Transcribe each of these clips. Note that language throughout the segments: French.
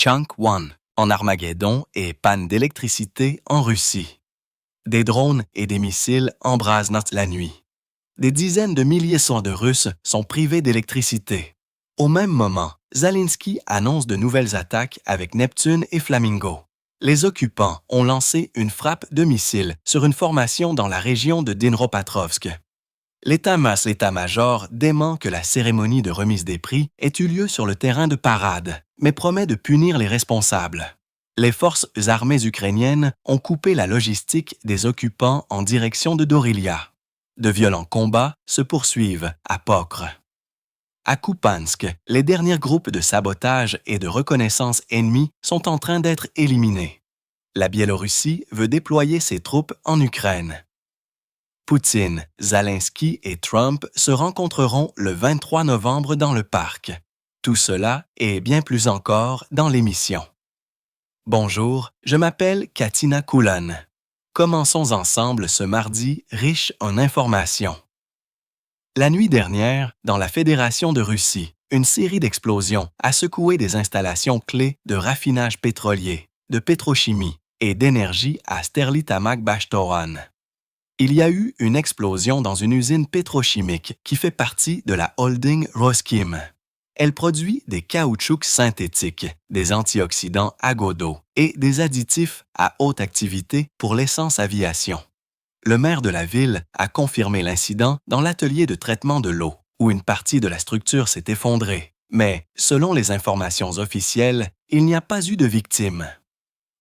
Chunk 1 en Armageddon et panne d'électricité en Russie. Des drones et des missiles embrasent la nuit. Des dizaines de milliers de Russes sont privés d'électricité. Au même moment, Zelensky annonce de nouvelles attaques avec Neptune et Flamingo. Les occupants ont lancé une frappe de missiles sur une formation dans la région de Dnipropetrovsk. L'état-major dément que la cérémonie de remise des prix ait eu lieu sur le terrain de parade, mais promet de punir les responsables. Les forces armées ukrainiennes ont coupé la logistique des occupants en direction de Dorilia. De violents combats se poursuivent à Pokr. À Kupiansk, les derniers groupes de sabotage et de reconnaissance ennemis sont en train d'être éliminés. La Biélorussie veut déployer ses troupes en Ukraine. Poutine, Zelensky et Trump se rencontreront le 23 novembre dans le parc. Tout cela et bien plus encore dans l'émission. Bonjour, je m'appelle Katina Koulan. Commençons ensemble ce mardi riche en informations. La nuit dernière, dans la Fédération de Russie, une série d'explosions a secoué des installations clés de raffinage pétrolier, de pétrochimie et d'énergie à Sterlitamak-Bashtoran. Il y a eu une explosion dans une usine pétrochimique qui fait partie de la holding Roskim. Elle produit des caoutchoucs synthétiques, des antioxydants à godo et des additifs à haute activité pour l'essence aviation. Le maire de la ville a confirmé l'incident dans l'atelier de traitement de l'eau, où une partie de la structure s'est effondrée. Mais, selon les informations officielles, il n'y a pas eu de victimes.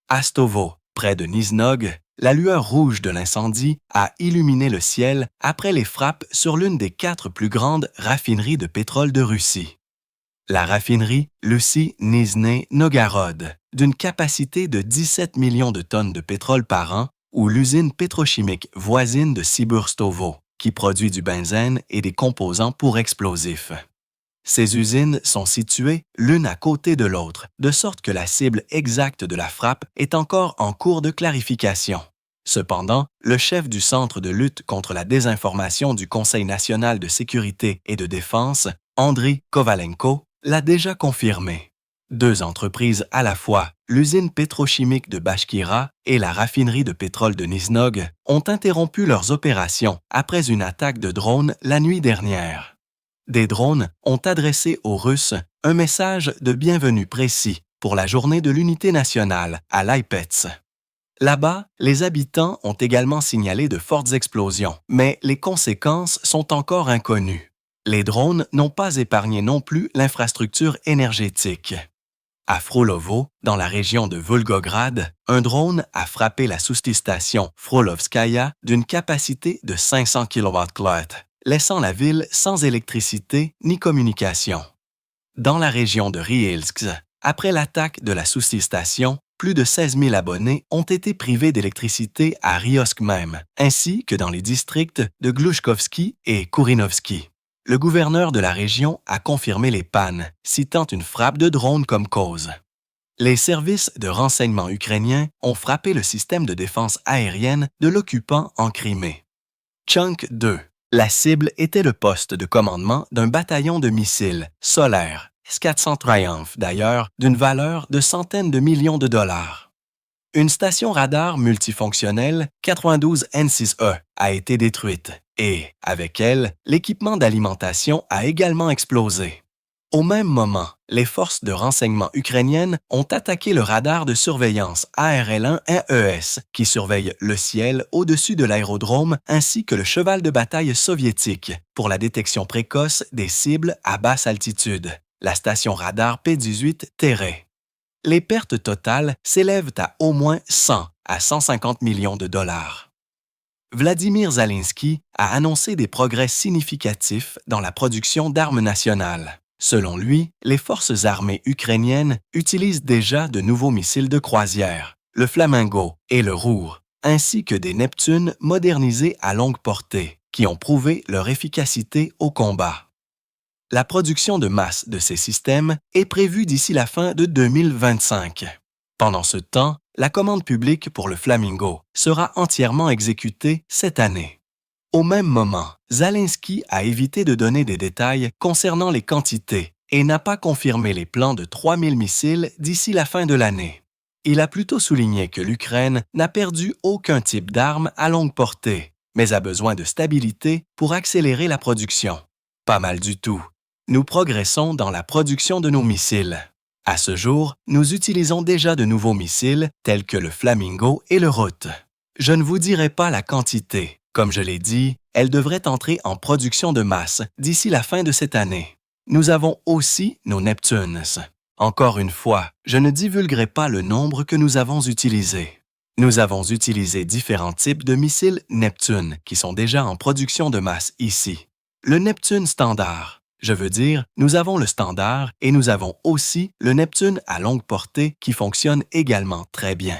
À Stovo, près de Nizhnog, la lueur rouge de l'incendie a illuminé le ciel après les frappes sur l'une des 4 plus grandes raffineries de pétrole de Russie. La raffinerie Lucy Nizhny Novgorod, d'une capacité de 17 millions de tonnes de pétrole par an, ou l'usine pétrochimique voisine de Siburstovo, qui produit du benzène et des composants pour explosifs. Ces usines sont situées l'une à côté de l'autre, de sorte que la cible exacte de la frappe est encore en cours de clarification. Cependant, le chef du Centre de lutte contre la désinformation du Conseil national de sécurité et de défense, Andriy Kovalenko, l'a déjà confirmé. 2 entreprises à la fois, l'usine pétrochimique de Bashkira et la raffinerie de pétrole de Nizhnog, ont interrompu leurs opérations après une attaque de drones la nuit dernière. Des drones ont adressé aux Russes un message de bienvenue précis pour la journée de l'unité nationale à Lipetsk. Là-bas, les habitants ont également signalé de fortes explosions, mais les conséquences sont encore inconnues. Les drones n'ont pas épargné non plus l'infrastructure énergétique. À Frolovo, dans la région de Volgograd, un drone a frappé la sous-station Frolovskaya d'une capacité de 500 kW, laissant la ville sans électricité ni communication. Dans la région de Rielsk, après l'attaque de la sous-station, plus de 16 000 abonnés ont été privés d'électricité à Riosk même, ainsi que dans les districts de Glushkovski et Kourinovski. Le gouverneur de la région a confirmé les pannes, citant une frappe de drone comme cause. Les services de renseignement ukrainiens ont frappé le système de défense aérienne de l'occupant en Crimée. Chunk 2. La cible était le poste de commandement d'un bataillon de missiles solaires, S-400 Triumph d'ailleurs, d'une valeur de centaines de millions de dollars. Une station radar multifonctionnelle 92 N6E a été détruite et, avec elle, l'équipement d'alimentation a également explosé. Au même moment, les forces de renseignement ukrainiennes ont attaqué le radar de surveillance ARL-1-AES qui surveille le ciel au-dessus de l'aérodrome ainsi que le cheval de bataille soviétique pour la détection précoce des cibles à basse altitude, la station radar P-18 Terre. Les pertes totales s'élèvent à au moins 100 à 150 millions de dollars. Vladimir Zelensky a annoncé des progrès significatifs dans la production d'armes nationales. Selon lui, les forces armées ukrainiennes utilisent déjà de nouveaux missiles de croisière, le Flamingo et le Rour, ainsi que des Neptunes modernisés à longue portée, qui ont prouvé leur efficacité au combat. La production de masse de ces systèmes est prévue d'ici la fin de 2025. Pendant ce temps, la commande publique pour le Flamingo sera entièrement exécutée cette année. Au même moment, Zelensky a évité de donner des détails concernant les quantités et n'a pas confirmé les plans de 3000 missiles d'ici la fin de l'année. Il a plutôt souligné que l'Ukraine n'a perdu aucun type d'arme à longue portée, mais a besoin de stabilité pour accélérer la production. Pas mal du tout. Nous progressons dans la production de nos missiles. À ce jour, nous utilisons déjà de nouveaux missiles tels que le Flamingo et le Root. Je ne vous dirai pas la quantité. Comme je l'ai dit, elle devrait entrer en production de masse d'ici la fin de cette année. Nous avons aussi nos Neptunes. Encore une fois, je ne divulguerai pas le nombre que nous avons utilisé. Nous avons utilisé différents types de missiles Neptune qui sont déjà en production de masse ici. Le Neptune standard. Je veux dire, nous avons le standard et nous avons aussi le Neptune à longue portée qui fonctionne également très bien.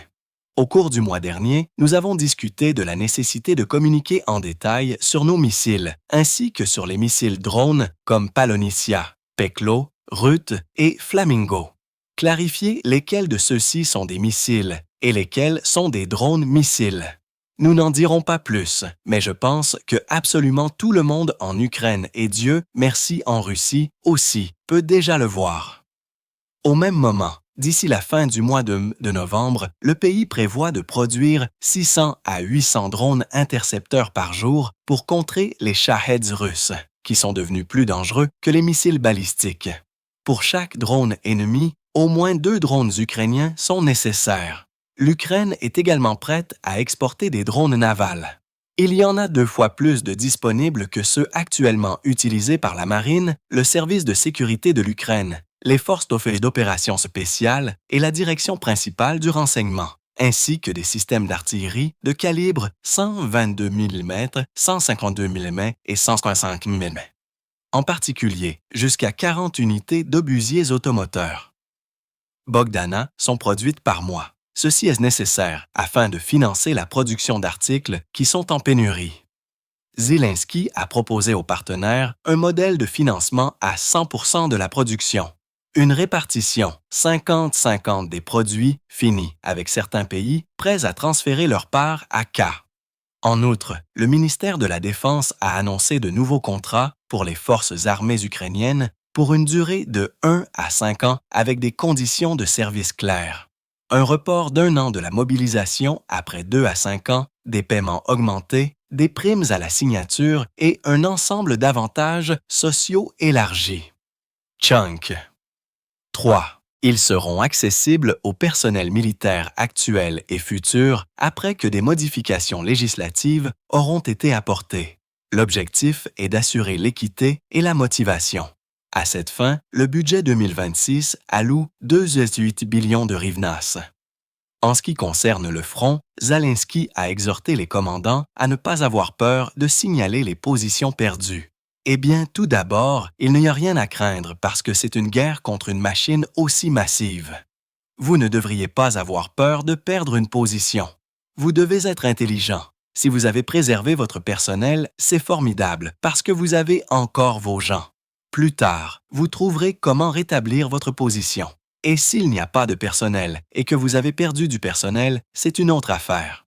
Au cours du mois dernier, nous avons discuté de la nécessité de communiquer en détail sur nos missiles, ainsi que sur les missiles drones comme Palonissia, Peklo, Rut et Flamingo. Clarifier lesquels de ceux-ci sont des missiles et lesquels sont des drones missiles. Nous n'en dirons pas plus, mais je pense que absolument tout le monde en Ukraine et Dieu merci en Russie aussi peut déjà le voir. Au même moment, d'ici la fin du mois de novembre, le pays prévoit de produire 600 à 800 drones intercepteurs par jour pour contrer les Shaheds russes, qui sont devenus plus dangereux que les missiles balistiques. Pour chaque drone ennemi, au moins 2 drones ukrainiens sont nécessaires. L'Ukraine est également prête à exporter des drones navals. Il y en a 2 fois plus de disponibles que ceux actuellement utilisés par la Marine, le service de sécurité de l'Ukraine, les forces d'opération spéciales et la direction principale du renseignement, ainsi que des systèmes d'artillerie de calibre 122 mm, 152 mm et 165 mm. En particulier, jusqu'à 40 unités d'obusiers automoteurs. Bogdana sont produites par mois. Ceci est nécessaire afin de financer la production d'articles qui sont en pénurie. Zelensky a proposé aux partenaires un modèle de financement à 100% de la production. Une répartition 50-50 des produits finis avec certains pays prêts à transférer leur part à K. En outre, le ministère de la Défense a annoncé de nouveaux contrats pour les forces armées ukrainiennes pour une durée de 1 à 5 ans avec des conditions de service claires. Un report d'1 an de la mobilisation après 2 à 5 ans, des paiements augmentés, des primes à la signature et un ensemble d'avantages sociaux élargis. Chunk. 3. Ils seront accessibles au personnel militaire actuel et futur après que des modifications législatives auront été apportées. L'objectif est d'assurer l'équité et la motivation. À cette fin, le budget 2026 alloue 2,8 billions de hryvnias. En ce qui concerne le front, Zelensky a exhorté les commandants à ne pas avoir peur de signaler les positions perdues. Eh bien, tout d'abord, il n'y a rien à craindre parce que c'est une guerre contre une machine aussi massive. Vous ne devriez pas avoir peur de perdre une position. Vous devez être intelligent. Si vous avez préservé votre personnel, c'est formidable parce que vous avez encore vos gens. Plus tard, vous trouverez comment rétablir votre position. Et s'il n'y a pas de personnel et que vous avez perdu du personnel, c'est une autre affaire.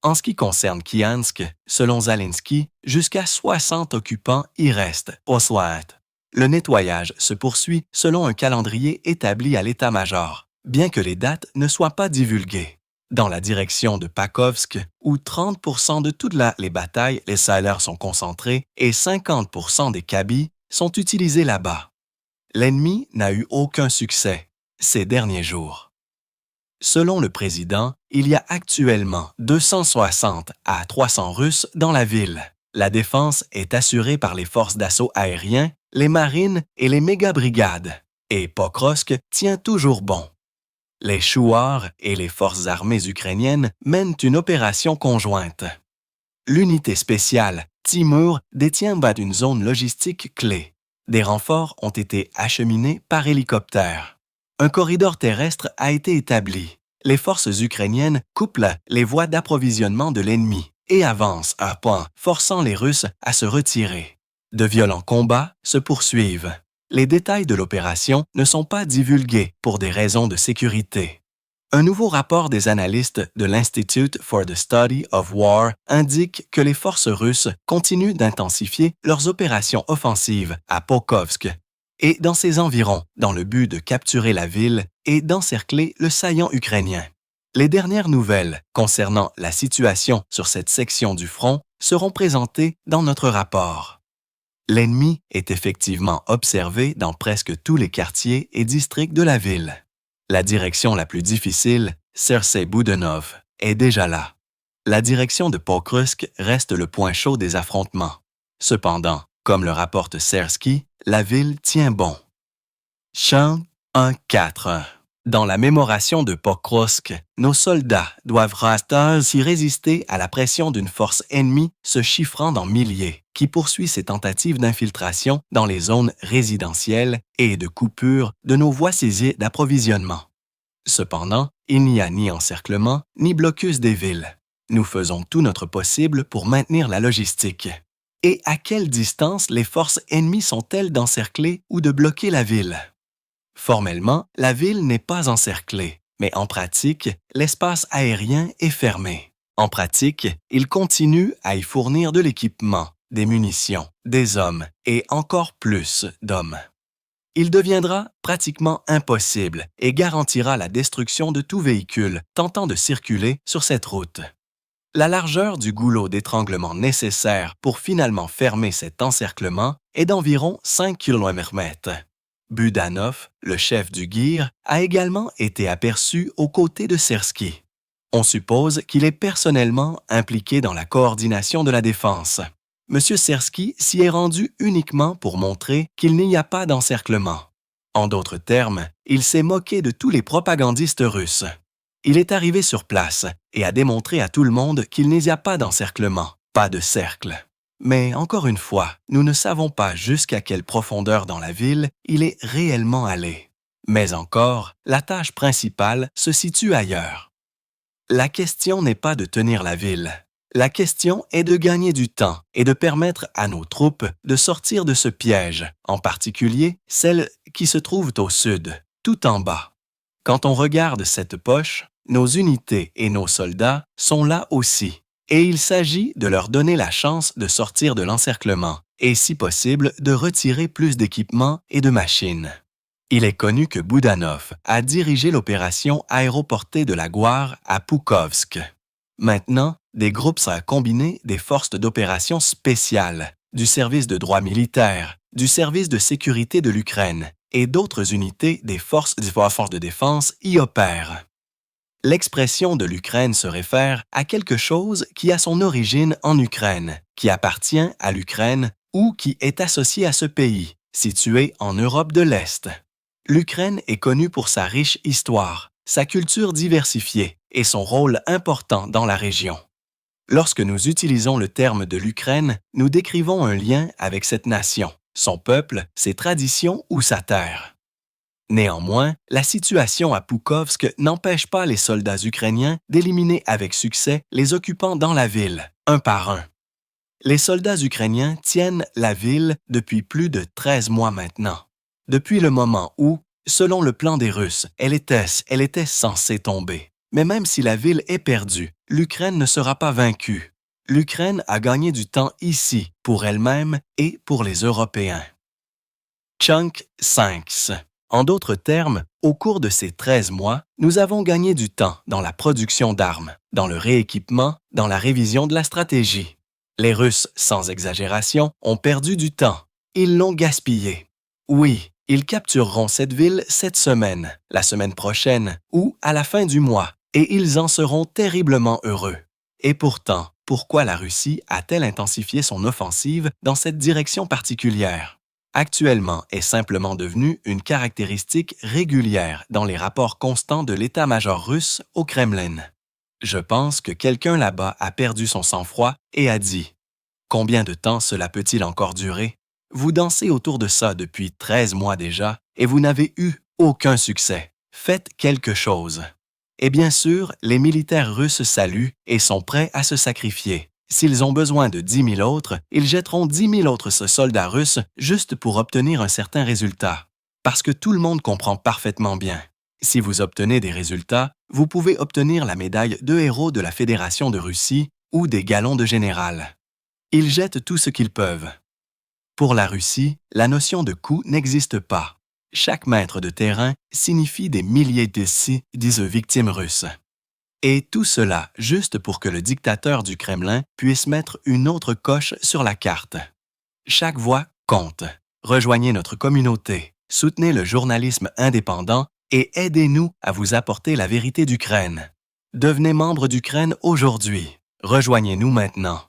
En ce qui concerne Kiansk, selon Zelensky, jusqu'à 60 occupants y restent au Swat. Le nettoyage se poursuit selon un calendrier établi à l'état-major, bien que les dates ne soient pas divulguées. Dans la direction de Pakhovsk, où 30% de toutes les batailles, les salaires sont concentrés et 50% des cabis sont utilisés là-bas. L'ennemi n'a eu aucun succès ces derniers jours. Selon le président, il y a actuellement 260 à 300 Russes dans la ville. La défense est assurée par les forces d'assaut aérien, les marines et les méga-brigades, et Pokrovsk tient toujours bon. Les Chouars et les forces armées ukrainiennes mènent une opération conjointe. L'unité spéciale Timur détient une zone logistique clé. Des renforts ont été acheminés par hélicoptère. Un corridor terrestre a été établi. Les forces ukrainiennes coupent les voies d'approvisionnement de l'ennemi et avancent à point, forçant les Russes à se retirer. De violents combats se poursuivent. Les détails de l'opération ne sont pas divulgués pour des raisons de sécurité. Un nouveau rapport des analystes de l'Institute for the Study of War indique que les forces russes continuent d'intensifier leurs opérations offensives à Pokrovsk et dans ses environs, dans le but de capturer la ville et d'encercler le saillant ukrainien. Les dernières nouvelles concernant la situation sur cette section du front seront présentées dans notre rapport. L'ennemi est effectivement observé dans presque tous les quartiers et districts de la ville. La direction la plus difficile, Sercey-Boudenov, est déjà là. La direction de Pokrovsk reste le point chaud des affrontements. Cependant, comme le rapporte Sersky, la ville tient bon. Chant 1.4. Dans la mémoration de Pokrovsk, nos soldats doivent s'y résister à la pression d'une force ennemie se chiffrant dans milliers, qui poursuit ses tentatives d'infiltration dans les zones résidentielles et de coupure de nos voies saisies d'approvisionnement. Cependant, il n'y a ni encerclement, ni blocus des villes. Nous faisons tout notre possible pour maintenir la logistique. Et à quelle distance les forces ennemies sont-elles d'encercler ou de bloquer la ville? Formellement, la ville n'est pas encerclée, mais en pratique, l'espace aérien est fermé. En pratique, il continue à y fournir de l'équipement, des munitions, des hommes et encore plus d'hommes. Il deviendra pratiquement impossible et garantira la destruction de tout véhicule tentant de circuler sur cette route. La largeur du goulot d'étranglement nécessaire pour finalement fermer cet encerclement est d'environ 5 km. Budanov, le chef du GIR, a également été aperçu aux côtés de Sersky. On suppose qu'il est personnellement impliqué dans la coordination de la défense. M. Sersky s'y est rendu uniquement pour montrer qu'il n'y a pas d'encerclement. En d'autres termes, il s'est moqué de tous les propagandistes russes. Il est arrivé sur place et a démontré à tout le monde qu'il n'y a pas d'encerclement, pas de cercle. Mais encore une fois, nous ne savons pas jusqu'à quelle profondeur dans la ville il est réellement allé. Mais encore, la tâche principale se situe ailleurs. La question n'est pas de tenir la ville. La question est de gagner du temps et de permettre à nos troupes de sortir de ce piège, en particulier celles qui se trouvent au sud, tout en bas. Quand on regarde cette poche, nos unités et nos soldats sont là aussi. Et il s'agit de leur donner la chance de sortir de l'encerclement et, si possible, de retirer plus d'équipements et de machines. Il est connu que Boudanov a dirigé l'opération aéroportée de la Gloire à Poukovsk. Maintenant, des groupes combinés des forces d'opération spéciales, du service de droit militaire, du service de sécurité de l'Ukraine et d'autres unités des forces de défense y opèrent. L'expression de l'Ukraine se réfère à quelque chose qui a son origine en Ukraine, qui appartient à l'Ukraine ou qui est associé à ce pays, situé en Europe de l'Est. L'Ukraine est connue pour sa riche histoire, sa culture diversifiée et son rôle important dans la région. Lorsque nous utilisons le terme de l'Ukraine, nous décrivons un lien avec cette nation, son peuple, ses traditions ou sa terre. Néanmoins, la situation à Poukovsk n'empêche pas les soldats ukrainiens d'éliminer avec succès les occupants dans la ville, un par un. Les soldats ukrainiens tiennent la ville depuis plus de 13 mois maintenant, depuis le moment où, selon le plan des Russes, elle était censée tomber. Mais même si la ville est perdue, l'Ukraine ne sera pas vaincue. L'Ukraine a gagné du temps ici, pour elle-même et pour les Européens. Chunk 5. En d'autres termes, au cours de ces 13 mois, nous avons gagné du temps dans la production d'armes, dans le rééquipement, dans la révision de la stratégie. Les Russes, sans exagération, ont perdu du temps. Ils l'ont gaspillé. Oui, ils captureront cette ville cette semaine, la semaine prochaine ou à la fin du mois, et ils en seront terriblement heureux. Et pourtant, pourquoi la Russie a-t-elle intensifié son offensive dans cette direction particulière? Actuellement est simplement devenue une caractéristique régulière dans les rapports constants de l'état-major russe au Kremlin. Je pense que quelqu'un là-bas a perdu son sang-froid et a dit « Combien de temps cela peut-il encore durer? Vous dansez autour de ça depuis 13 mois déjà et vous n'avez eu aucun succès. Faites quelque chose. » Et bien sûr, les militaires russes saluent et sont prêts à se sacrifier. S'ils ont besoin de 10 000 autres, ils jetteront 10 000 autres soldats russes juste pour obtenir un certain résultat. Parce que tout le monde comprend parfaitement bien. Si vous obtenez des résultats, vous pouvez obtenir la médaille de héros de la Fédération de Russie ou des galons de général. Ils jettent tout ce qu'ils peuvent. Pour la Russie, la notion de coût n'existe pas. Chaque mètre de terrain signifie des milliers d'ici, disent victimes russes. Et tout cela juste pour que le dictateur du Kremlin puisse mettre une autre coche sur la carte. Chaque voix compte. Rejoignez notre communauté, soutenez le journalisme indépendant et aidez-nous à vous apporter la vérité d'Ukraine. Devenez membre d'Ukraine aujourd'hui. Rejoignez-nous maintenant.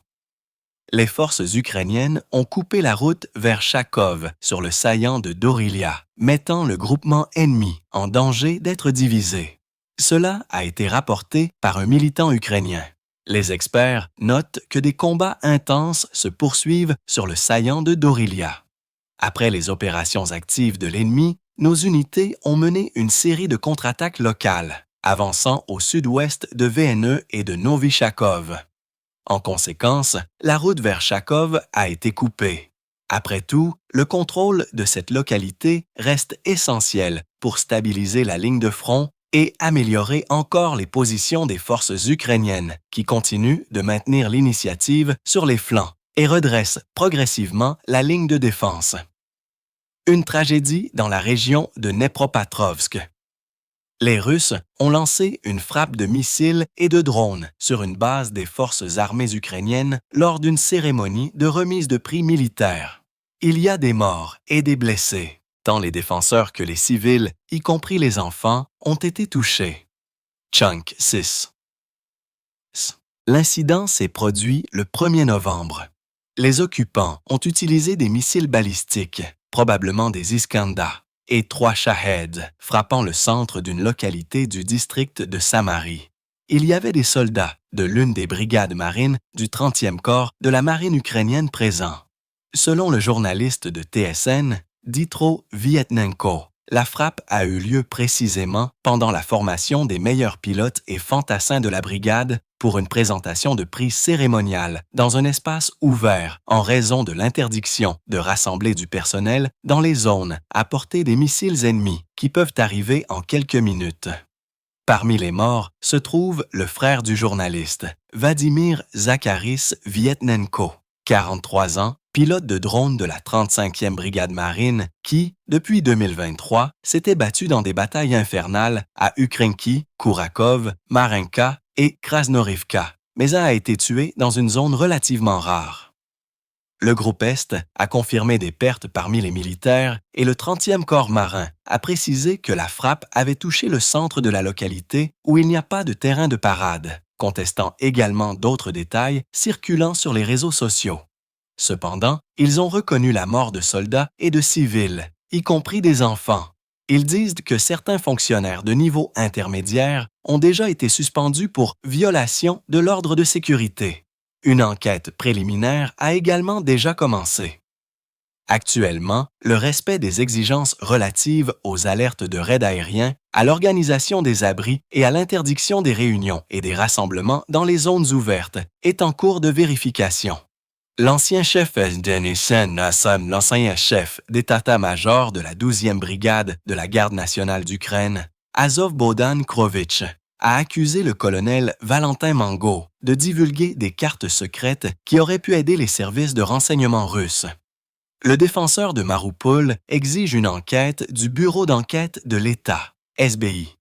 Les forces ukrainiennes ont coupé la route vers Charkov sur le saillant de Dorylia, mettant le groupement ennemi en danger d'être divisé. Cela a été rapporté par un militant ukrainien. Les experts notent que des combats intenses se poursuivent sur le saillant de Dorylia. Après les opérations actives de l'ennemi, nos unités ont mené une série de contre-attaques locales, avançant au sud-ouest de VNE et de Novi Charkov. En conséquence, la route vers Charkov a été coupée. Après tout, le contrôle de cette localité reste essentiel pour stabiliser la ligne de front et améliorer encore les positions des forces ukrainiennes qui continuent de maintenir l'initiative sur les flancs et redressent progressivement la ligne de défense. Une tragédie dans la région de Dnepropetrovsk. Les Russes ont lancé une frappe de missiles et de drones sur une base des forces armées ukrainiennes lors d'une cérémonie de remise de prix militaire. Il y a des morts et des blessés. Tant les défenseurs que les civils, y compris les enfants, ont été touchés. Chunk 6. L'incident s'est produit le 1er novembre. Les occupants ont utilisé des missiles balistiques, probablement des Iskander, et 3 Shahed, frappant le centre d'une localité du district de Samari. Il y avait des soldats de l'une des brigades marines du 30e corps de la marine ukrainienne présents. Selon le journaliste de TSN, Dmytro Vietnenko, la frappe a eu lieu précisément pendant la formation des meilleurs pilotes et fantassins de la brigade pour une présentation de prix cérémoniale dans un espace ouvert en raison de l'interdiction de rassembler du personnel dans les zones à portée des missiles ennemis qui peuvent arriver en quelques minutes. Parmi les morts se trouve le frère du journaliste, Vladimir Zakharis Vietnenko, 43 ans, pilote de drone de la 35e brigade marine qui, depuis 2023, s'était battu dans des batailles infernales à Ukrenki, Kourakov, Marinka et Krasnorivka, mais a été tué dans une zone relativement rare. Le groupe Est a confirmé des pertes parmi les militaires et le 30e corps marin a précisé que la frappe avait touché le centre de la localité où il n'y a pas de terrain de parade, contestant également d'autres détails circulant sur les réseaux sociaux. Cependant, ils ont reconnu la mort de soldats et de civils, y compris des enfants. Ils disent que certains fonctionnaires de niveau intermédiaire ont déjà été suspendus pour violation de l'ordre de sécurité. Une enquête préliminaire a également déjà commencé. Actuellement, le respect des exigences relatives aux alertes de raids aériens, à l'organisation des abris et à l'interdiction des réunions et des rassemblements dans les zones ouvertes est en cours de vérification. L'ancien chef Denisen Nassam, l'ancien chef d'état-major de la 12e brigade de la Garde nationale d'Ukraine, Azov Bohdan Krovitch, a accusé le colonel Valentin Mango de divulguer des cartes secrètes qui auraient pu aider les services de renseignement russes. Le défenseur de Mariupol exige une enquête du Bureau d'enquête de l'État, SBI.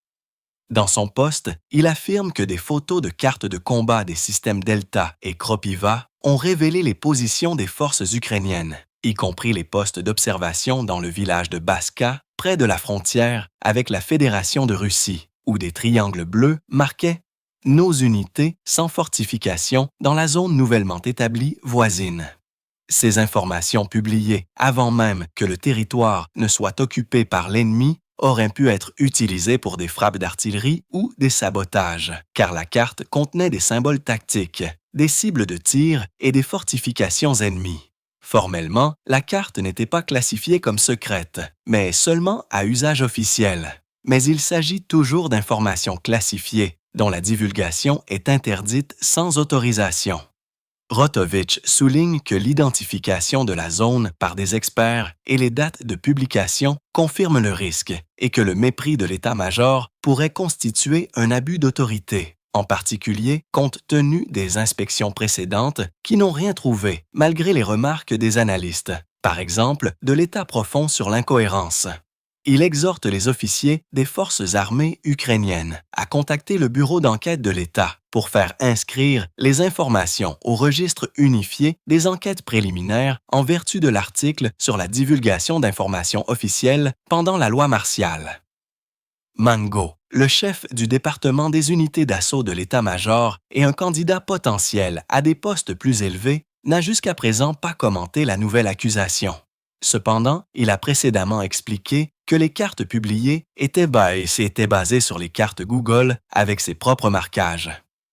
Dans son poste, il affirme que des photos de cartes de combat des systèmes Delta et Kropiva ont révélé les positions des forces ukrainiennes, y compris les postes d'observation dans le village de Baska, près de la frontière avec la Fédération de Russie, où des triangles bleus marquaient « Nos unités sans fortification dans la zone nouvellement établie voisine ». Ces informations publiées avant même que le territoire ne soit occupé par l'ennemi auraient pu être utilisées pour des frappes d'artillerie ou des sabotages, car la carte contenait des symboles tactiques, des cibles de tir et des fortifications ennemies. Formellement, la carte n'était pas classifiée comme secrète, mais seulement à usage officiel. Mais il s'agit toujours d'informations classifiées, dont la divulgation est interdite sans autorisation. Rotovich souligne que l'identification de la zone par des experts et les dates de publication confirment le risque et que le mépris de l'état-major pourrait constituer un abus d'autorité, en particulier compte tenu des inspections précédentes qui n'ont rien trouvé malgré les remarques des analystes, par exemple de l'état profond sur l'incohérence. Il exhorte les officiers des forces armées ukrainiennes à contacter le bureau d'enquête de l'État pour faire inscrire les informations au registre unifié des enquêtes préliminaires en vertu de l'article sur la divulgation d'informations officielles pendant la loi martiale. Mango, le chef du département des unités d'assaut de l'état-major et un candidat potentiel à des postes plus élevés, n'a jusqu'à présent pas commenté la nouvelle accusation. Cependant, il a précédemment expliqué que les cartes publiées étaient basées sur les cartes Google avec ses propres marquages.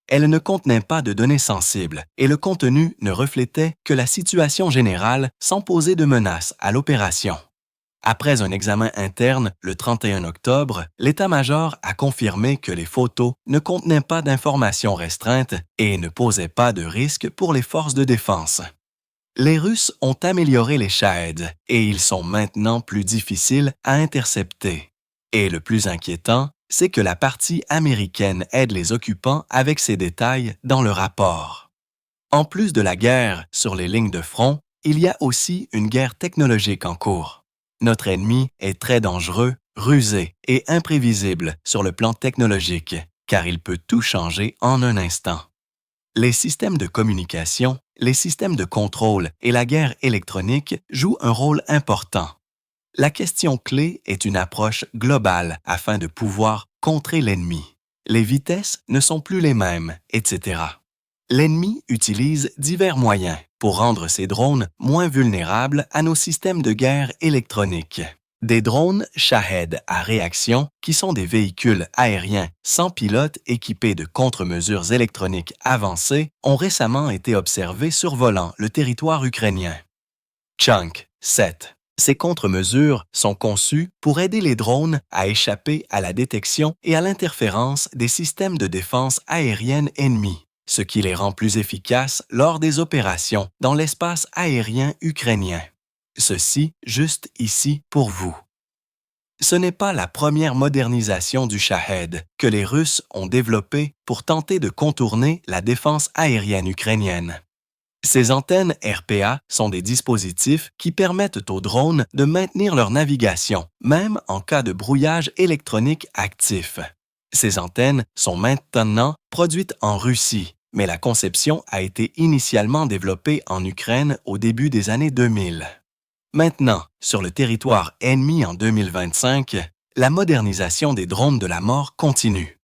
Elles ne contenaient pas de données sensibles et le contenu ne reflétait que la situation générale sans poser de menace à l'opération. Après un examen interne le 31 octobre, l'état-major a confirmé que les photos ne contenaient pas d'informations restreintes et ne posaient pas de risque pour les forces de défense. Les Russes ont amélioré les Shahed et ils sont maintenant plus difficiles à intercepter. Et le plus inquiétant, c'est que la partie américaine aide les occupants avec ces détails dans le rapport. En plus de la guerre sur les lignes de front, il y a aussi une guerre technologique en cours. Notre ennemi est très dangereux, rusé et imprévisible sur le plan technologique, car il peut tout changer en un instant. Les systèmes de communication, les systèmes de contrôle et la guerre électronique jouent un rôle important. La question clé est une approche globale afin de pouvoir contrer l'ennemi. Les vitesses ne sont plus les mêmes, etc. L'ennemi utilise divers moyens pour rendre ses drones moins vulnérables à nos systèmes de guerre électroniques. Des drones Shahed à réaction, qui sont des véhicules aériens sans pilote équipés de contre-mesures électroniques avancées, ont récemment été observés survolant le territoire ukrainien. Chunk 7. Ces contre-mesures sont conçues pour aider les drones à échapper à la détection et à l'interférence des systèmes de défense aérienne ennemis, ce qui les rend plus efficaces lors des opérations dans l'espace aérien ukrainien. Ceci juste ici pour vous. Ce n'est pas la première modernisation du Shahed que les Russes ont développée pour tenter de contourner la défense aérienne ukrainienne. Ces antennes RPA sont des dispositifs qui permettent aux drones de maintenir leur navigation, même en cas de brouillage électronique actif. Ces antennes sont maintenant produites en Russie, mais la conception a été initialement développée en Ukraine au début des années 2000. Maintenant, sur le territoire ennemi en 2025, la modernisation des drones de la mort continue.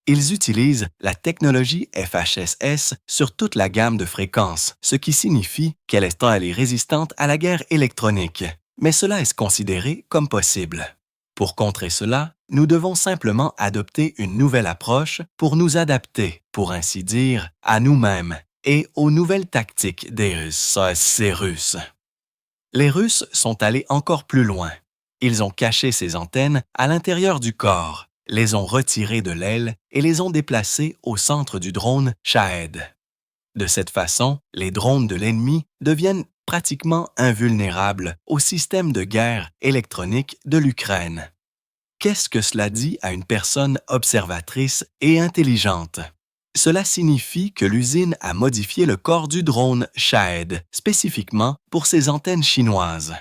Ils utilisent la technologie FHSS sur toute la gamme de fréquences, ce qui signifie qu'elle est résistante à la guerre électronique, mais cela est considéré comme possible. Pour contrer cela, nous devons simplement adopter une nouvelle approche pour nous adapter, pour ainsi dire, à nous-mêmes et aux nouvelles tactiques des Russes. Les Russes sont allés encore plus loin. Ils ont caché ces antennes à l'intérieur du corps, les ont retirées de l'aile et les ont déplacées au centre du drone Shahed. De cette façon, les drones de l'ennemi deviennent pratiquement invulnérables au système de guerre électronique de l'Ukraine. Qu'est-ce que cela dit à une personne observatrice et intelligente? Cela signifie que l'usine a modifié le corps du drone Shahed spécifiquement pour ses antennes chinoises.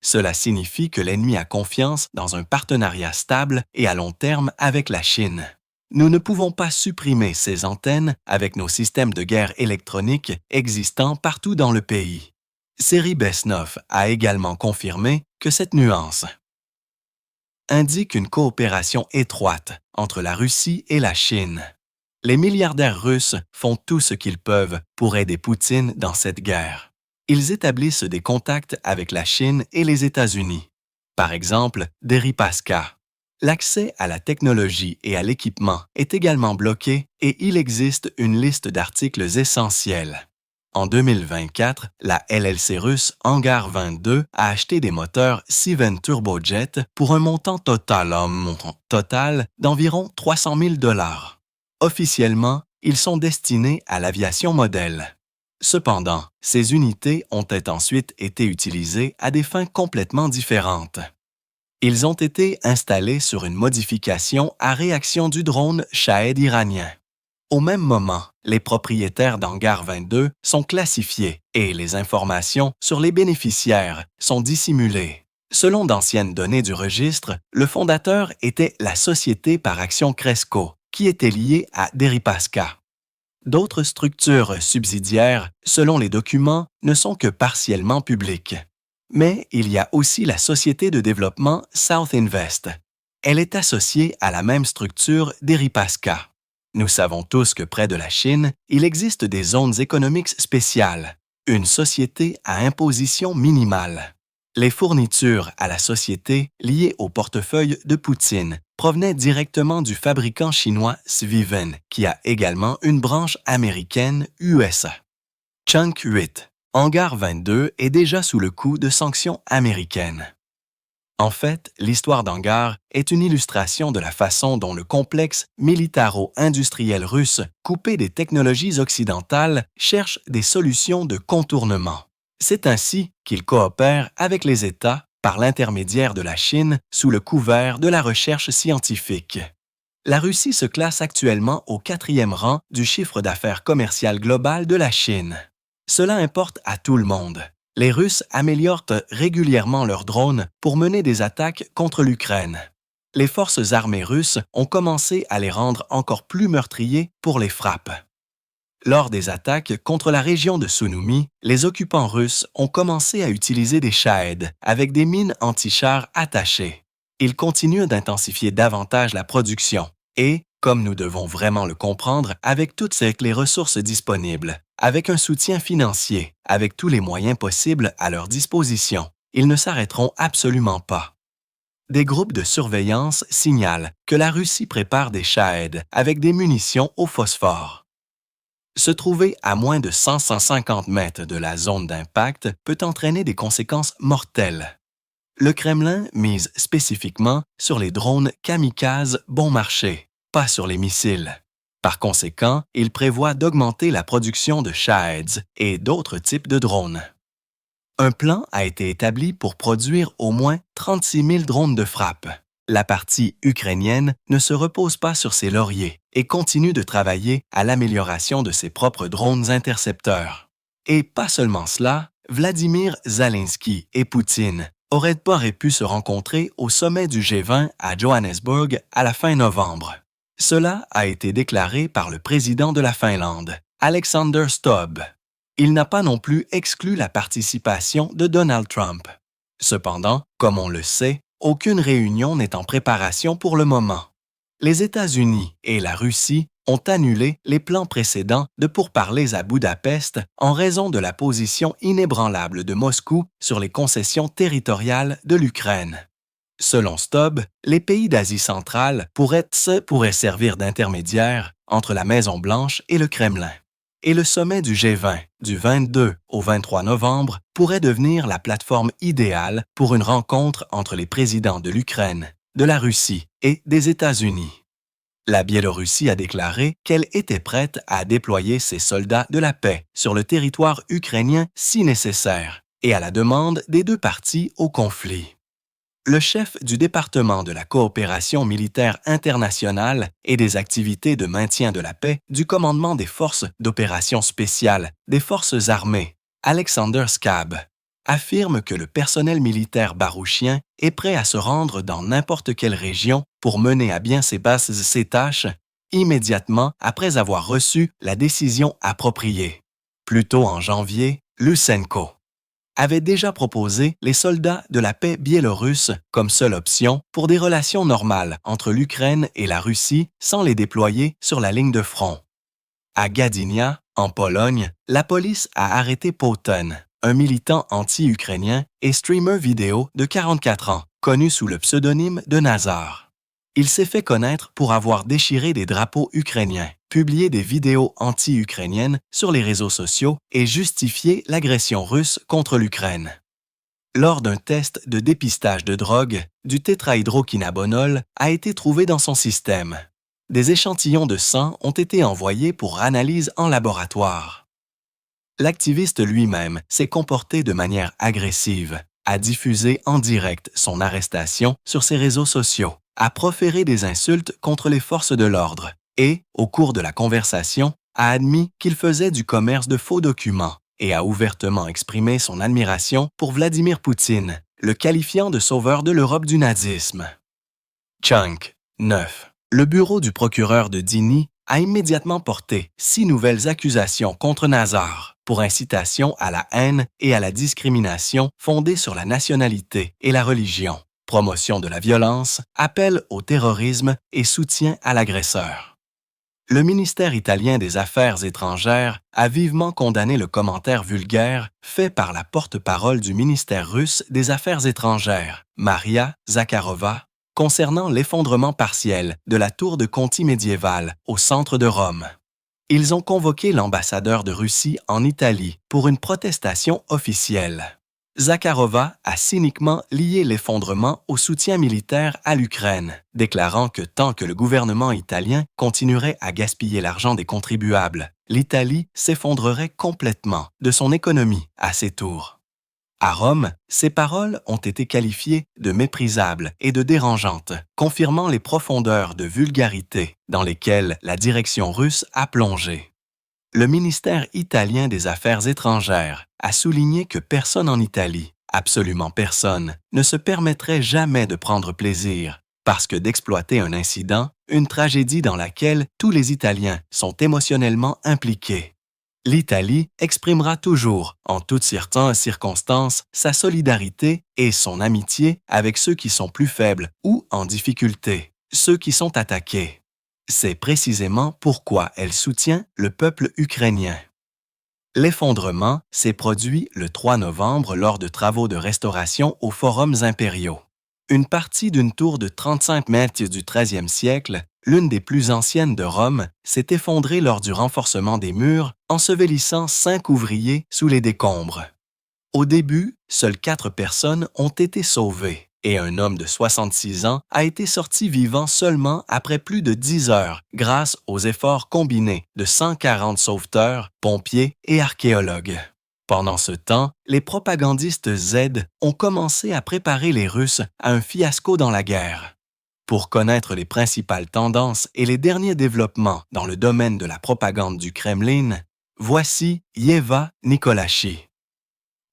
Cela signifie que l'ennemi a confiance dans un partenariat stable et à long terme avec la Chine. Nous ne pouvons pas supprimer ces antennes avec nos systèmes de guerre électronique existants partout dans le pays. Serhiy Besnov a également confirmé que cette nuance indique une coopération étroite entre la Russie et la Chine. Les milliardaires russes font tout ce qu'ils peuvent pour aider Poutine dans cette guerre. Ils établissent des contacts avec la Chine et les États-Unis. Par exemple, Deripaska. L'accès à la technologie et à l'équipement est également bloqué et il existe une liste d'articles essentiels. En 2024, la LLC russe Hangar 22 a acheté des moteurs Seven Turbojet pour un montant total d'environ 300 000 $. Officiellement, ils sont destinés à l'aviation modèle. Cependant, ces unités ont ensuite été utilisées à des fins complètement différentes. Ils ont été installés sur une modification à réaction du drone Shahed iranien. Au même moment, les propriétaires d'Hangar 22 sont classifiés et les informations sur les bénéficiaires sont dissimulées. Selon d'anciennes données du registre, le fondateur était la société par action Cresco, qui était liée à Deripaska. D'autres structures subsidiaires, selon les documents, ne sont que partiellement publiques. Mais il y a aussi la société de développement South Invest. Elle est associée à la même structure Deripaska. Nous savons tous que près de la Chine, il existe des zones économiques spéciales, une société à imposition minimale. Les fournitures à la société liées au portefeuille de Poutine provenaient directement du fabricant chinois Sviven, qui a également une branche américaine USA. Chunk 8. Hangar 22 est déjà sous le coup de sanctions américaines. En fait, l'histoire d'Hangar est une illustration de la façon dont le complexe militaro-industriel russe, coupé des technologies occidentales, cherche des solutions de contournement. C'est ainsi qu'il coopère avec les États par l'intermédiaire de la Chine sous le couvert de la recherche scientifique. La Russie se classe actuellement au 4e rang du chiffre d'affaires commercial global de la Chine. Cela importe à tout le monde. Les Russes améliorent régulièrement leurs drones pour mener des attaques contre l'Ukraine. Les forces armées russes ont commencé à les rendre encore plus meurtriers pour les frappes. Lors des attaques contre la région de Sounoumi, les occupants russes ont commencé à utiliser des Shahed avec des mines anti-chars attachées. Ils continuent d'intensifier davantage la production et, comme nous devons vraiment le comprendre, avec toutes les ressources disponibles, avec un soutien financier, avec tous les moyens possibles à leur disposition, ils ne s'arrêteront absolument pas. Des groupes de surveillance signalent que la Russie prépare des Shahed avec des munitions au phosphore. Se trouver à moins de 150 mètres de la zone d'impact peut entraîner des conséquences mortelles. Le Kremlin mise spécifiquement sur les drones kamikazes bon marché, pas sur les missiles. Par conséquent, il prévoit d'augmenter la production de Shaheds et d'autres types de drones. Un plan a été établi pour produire au moins 36 000 drones de frappe. La partie ukrainienne ne se repose pas sur ses lauriers et continue de travailler à l'amélioration de ses propres drones intercepteurs. Et pas seulement cela, Vladimir Zelensky et Poutine auraient pu se rencontrer au sommet du G20 à Johannesburg à la fin novembre. Cela a été déclaré par le président de la Finlande, Alexander Stubb. Il n'a pas non plus exclu la participation de Donald Trump. Cependant, comme on le sait, aucune réunion n'est en préparation pour le moment. Les États-Unis et la Russie ont annulé les plans précédents de pourparlers à Budapest en raison de la position inébranlable de Moscou sur les concessions territoriales de l'Ukraine. Selon Stubb, les pays d'Asie centrale pourraient servir d'intermédiaires entre la Maison-Blanche et le Kremlin. Et le sommet du G20, du 22 au 23 novembre, pourrait devenir la plateforme idéale pour une rencontre entre les présidents de l'Ukraine, de la Russie et des États-Unis. La Biélorussie a déclaré qu'elle était prête à déployer ses soldats de la paix sur le territoire ukrainien si nécessaire et à la demande des deux parties au conflit. Le chef du département de la coopération militaire internationale et des activités de maintien de la paix du commandement des forces d'opération spéciales des forces armées, Alexander Skab, affirme que le personnel militaire barouchien est prêt à se rendre dans n'importe quelle région pour mener à bien ses tâches immédiatement après avoir reçu la décision appropriée. Plus tôt en janvier, Lysenko avait déjà proposé les soldats de la paix biélorusses comme seule option pour des relations normales entre l'Ukraine et la Russie sans les déployer sur la ligne de front. À Gdynia, en Pologne, la police a arrêté Poten, un militant anti-ukrainien et streamer vidéo de 44 ans, connu sous le pseudonyme de Nazar. Il s'est fait connaître pour avoir déchiré des drapeaux ukrainiens, publié des vidéos anti-ukrainiennes sur les réseaux sociaux et justifié l'agression russe contre l'Ukraine. Lors d'un test de dépistage de drogue, du tétrahydroquinabinol a été trouvé dans son système. Des échantillons de sang ont été envoyés pour analyse en laboratoire. L'activiste lui-même s'est comporté de manière agressive, a diffusé en direct son arrestation sur ses réseaux sociaux, a proféré des insultes contre les forces de l'ordre et, au cours de la conversation, a admis qu'il faisait du commerce de faux documents et a ouvertement exprimé son admiration pour Vladimir Poutine, le qualifiant de sauveur de l'Europe du nazisme. Chunk 9. Le bureau du procureur de Dini a immédiatement porté 6 nouvelles accusations contre Nazar pour incitation à la haine et à la discrimination fondée sur la nationalité et la religion, promotion de la violence, appel au terrorisme et soutien à l'agresseur. Le ministère italien des Affaires étrangères a vivement condamné le commentaire vulgaire fait par la porte-parole du ministère russe des Affaires étrangères, Maria Zakharova, concernant l'effondrement partiel de la tour de Conti médiévale au centre de Rome. Ils ont convoqué l'ambassadeur de Russie en Italie pour une protestation officielle. Zakharova a cyniquement lié l'effondrement au soutien militaire à l'Ukraine, déclarant que tant que le gouvernement italien continuerait à gaspiller l'argent des contribuables, l'Italie s'effondrerait complètement de son économie à ses tours. À Rome, ces paroles ont été qualifiées de méprisables et de dérangeantes, confirmant les profondeurs de vulgarité dans lesquelles la direction russe a plongé. Le ministère italien des Affaires étrangères a souligné que personne en Italie, absolument personne, ne se permettrait jamais de prendre plaisir, parce que d'exploiter un incident, une tragédie dans laquelle tous les Italiens sont émotionnellement impliqués. L'Italie exprimera toujours, en toutes circonstances, sa solidarité et son amitié avec ceux qui sont plus faibles ou en difficulté, ceux qui sont attaqués. C'est précisément pourquoi elle soutient le peuple ukrainien. L'effondrement s'est produit le 3 novembre lors de travaux de restauration aux Forums impériaux. Une partie d'une tour de 35 mètres du XIIIe siècle, l'une des plus anciennes de Rome, s'est effondrée lors du renforcement des murs, ensevelissant 5 ouvriers sous les décombres. Au début, seules 4 personnes ont été sauvées et un homme de 66 ans a été sorti vivant seulement après plus de 10 heures grâce aux efforts combinés de 140 sauveteurs, pompiers et archéologues. Pendant ce temps, les propagandistes Z ont commencé à préparer les Russes à un fiasco dans la guerre. Pour connaître les principales tendances et les derniers développements dans le domaine de la propagande du Kremlin, voici Yeva Nikolachi.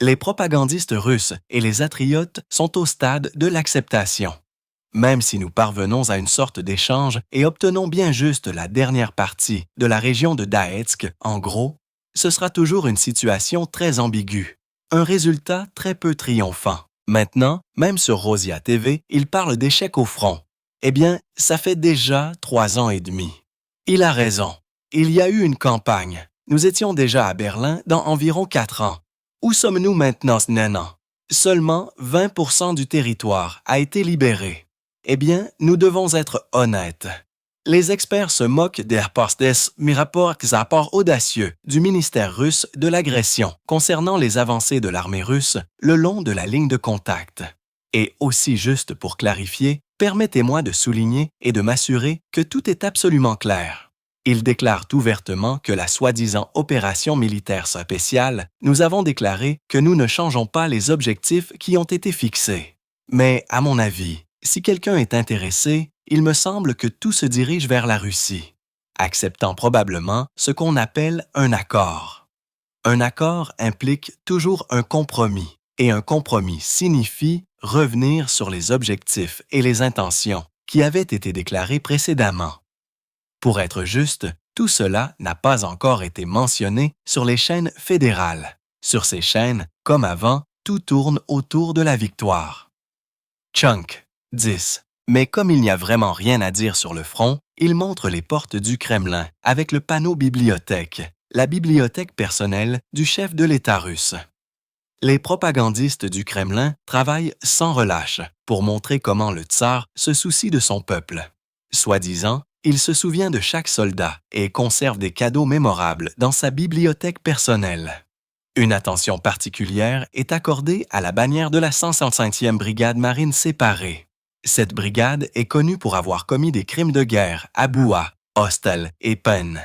Les propagandistes russes et les atriotes sont au stade de l'acceptation. Même si nous parvenons à une sorte d'échange et obtenons bien juste la dernière partie de la région de Daetsk, en gros, ce sera toujours une situation très ambiguë, un résultat très peu triomphant. Maintenant, même sur Rosia TV, il parle d'échec au front. Eh bien, ça fait déjà 3 ans et demi. Il a raison. Il y a eu une campagne. Nous étions déjà à Berlin dans environ 4 ans. Où sommes-nous maintenant, Snena? Seulement 20% du territoire a été libéré. Eh bien, nous devons être honnêtes. Les experts se moquent des rapports audacieux du ministère russe de l'agression concernant les avancées de l'armée russe le long de la ligne de contact. Et aussi juste pour clarifier, permettez-moi de souligner et de m'assurer que tout est absolument clair. Ils déclarent ouvertement que la soi-disant opération militaire spéciale, nous avons déclaré que nous ne changeons pas les objectifs qui ont été fixés. Mais, à mon avis, si quelqu'un est intéressé, il me semble que tout se dirige vers la Russie, acceptant probablement ce qu'on appelle un accord. Un accord implique toujours un compromis, et un compromis signifie revenir sur les objectifs et les intentions qui avaient été déclarés précédemment. Pour être juste, tout cela n'a pas encore été mentionné sur les chaînes fédérales. Sur ces chaînes, comme avant, tout tourne autour de la victoire. Chunk 10. Mais comme il n'y a vraiment rien à dire sur le front, il montre les portes du Kremlin avec le panneau bibliothèque, la bibliothèque personnelle du chef de l'État russe. Les propagandistes du Kremlin travaillent sans relâche pour montrer comment le tsar se soucie de son peuple. Soi-disant, il se souvient de chaque soldat et conserve des cadeaux mémorables dans sa bibliothèque personnelle. Une attention particulière est accordée à la bannière de la 165e brigade marine séparée. Cette brigade est connue pour avoir commis des crimes de guerre à Boua, Hostel et Penn.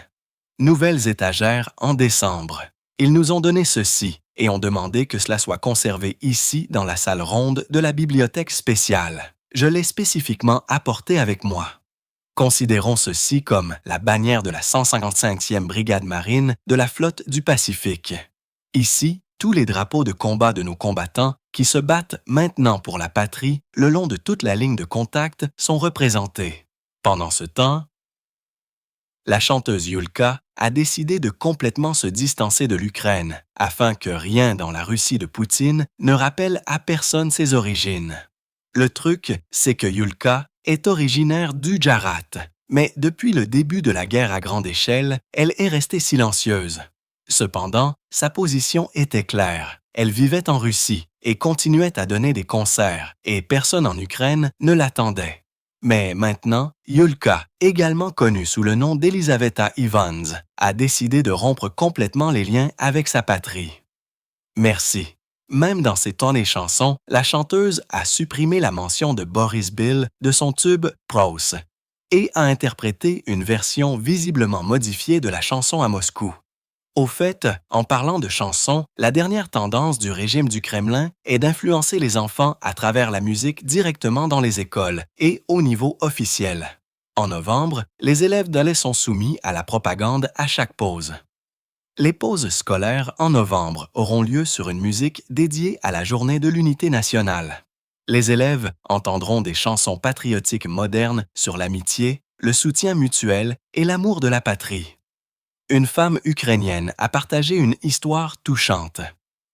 Nouvelles étagères en décembre. Ils nous ont donné ceci et ont demandé que cela soit conservé ici dans la salle ronde de la bibliothèque spéciale. Je l'ai spécifiquement apporté avec moi. Considérons ceci comme la bannière de la 155e brigade marine de la flotte du Pacifique. Ici, tous les drapeaux de combat de nos combattants qui se battent maintenant pour la patrie le long de toute la ligne de contact sont représentés. Pendant ce temps, la chanteuse Yulka a décidé de complètement se distancer de l'Ukraine afin que rien dans la Russie de Poutine ne rappelle à personne ses origines. Le truc, c'est que Yulka est originaire du Djarat, mais depuis le début de la guerre à grande échelle, elle est restée silencieuse. Cependant, sa position était claire. Elle vivait en Russie et continuait à donner des concerts, et personne en Ukraine ne l'attendait. Mais maintenant, Yulka, également connue sous le nom d'Elizaveta Ivans, a décidé de rompre complètement les liens avec sa patrie. Merci. Même dans ses tournées chansons, la chanteuse a supprimé la mention de Boris Bill de son tube Prose et a interprété une version visiblement modifiée de la chanson à Moscou. Au fait, en parlant de chansons, la dernière tendance du régime du Kremlin est d'influencer les enfants à travers la musique directement dans les écoles et au niveau officiel. En novembre, les élèves d'aller sont soumis à la propagande à chaque pause. Les pauses scolaires en novembre auront lieu sur une musique dédiée à la Journée de l'Unité nationale. Les élèves entendront des chansons patriotiques modernes sur l'amitié, le soutien mutuel et l'amour de la patrie. Une femme ukrainienne a partagé une histoire touchante.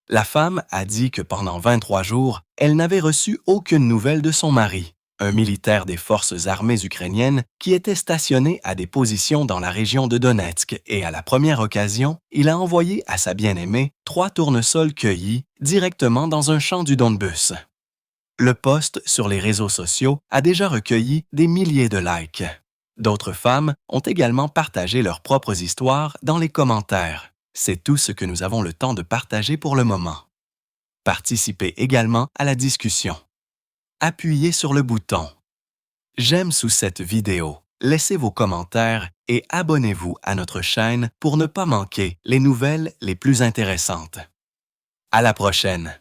La femme a dit que pendant 23 jours, elle n'avait reçu aucune nouvelle de son mari, un militaire des forces armées ukrainiennes qui était stationné à des positions dans la région de Donetsk, et à la première occasion, il a envoyé à sa bien-aimée 3 tournesols cueillis directement dans un champ du Donbass. Le post sur les réseaux sociaux a déjà recueilli des milliers de likes. D'autres femmes ont également partagé leurs propres histoires dans les commentaires. C'est tout ce que nous avons le temps de partager pour le moment. Participez également à la discussion. Appuyez sur le bouton « J'aime » sous cette vidéo. Laissez vos commentaires et abonnez-vous à notre chaîne pour ne pas manquer les nouvelles les plus intéressantes. À la prochaine!